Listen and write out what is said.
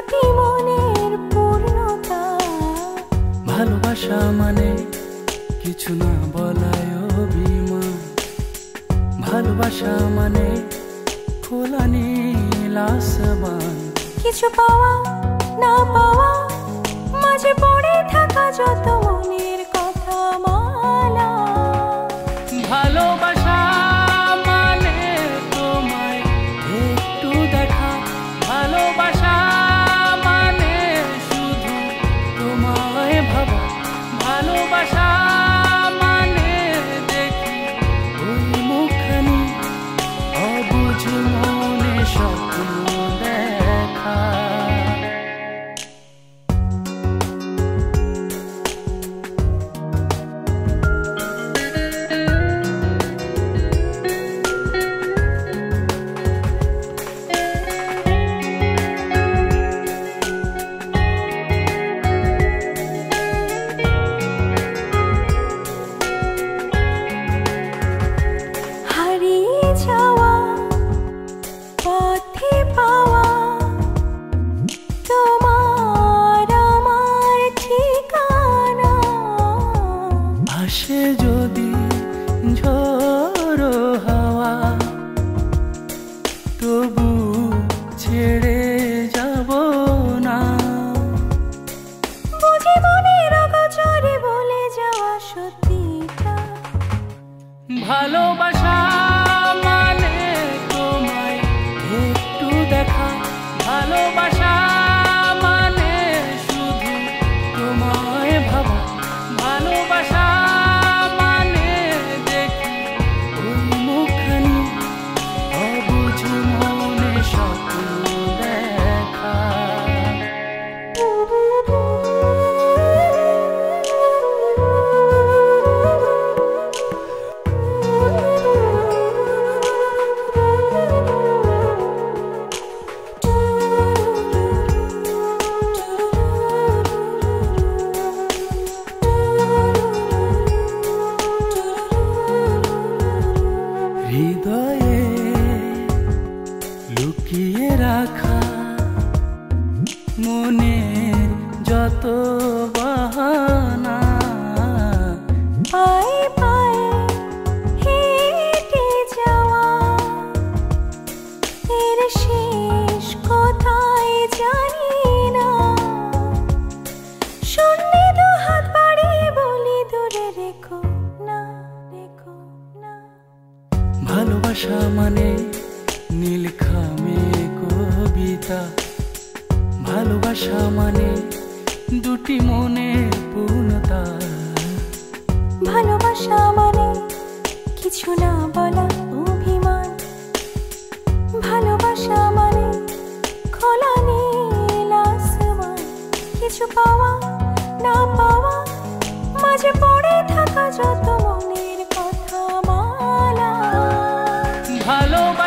দুটি মনের পূর্ণতা। ভালোবাসা মানে কিছু না বলায় অভিমান, ভালোবাসা মানে খোলা নীল আসমান। কিছু পাওয়া না পাওয়া, মাঝে পড়ে থাকা যত মনের কথা মালা। ভালোবাসা মানে তোমায় একটু দেখা, ভালোবাসা মানে শুধু তোমায় ভাবা, ভালোবাসা মানে দেখি ওই মুখখানি, অবুঝ মনে স্বপ্ন দেখা। পথে পাওয়া তোমার আমার ঠিকানা। আসে যদি ঝড়ো হাওয়া, তবু ছেড়ে যাব না। বুঝি মনের অগোচরে বলে যাওয়া সত্যিটা। ভালোবাসা মানে তোমায় একটু দেখা, ভালোবাসা মানে শুধু তোমায় ভাবা, ভালোবাসা মানে দেখি ওই মুখখানি, অবুঝ মনে স্বপ্ন দেখা। হৃদয়ে লুকিয়ে রাখা মনের যত বাহানা, পায়ে পায়ে হেঁটে যাওয়া, এর শেষ কোথায় জানি না। শূন্যে দু হাত বাড়িয়ে বলি দূরে রেখো না, রেখো না। ভালোবাসা মানে নীলখামে কবিতা, ভালোবাসা মানে দুটি মনের পূর্ণতা। ভালোবাসা মানে কিছু না বলা অভিমান, ভালোবাসা মানে খোলা নীল আসমান। কিছু পাওয়া না পাওয়া, মাঝে পড়ে থাকা যত মনের কথা মালা। ভালোবাসা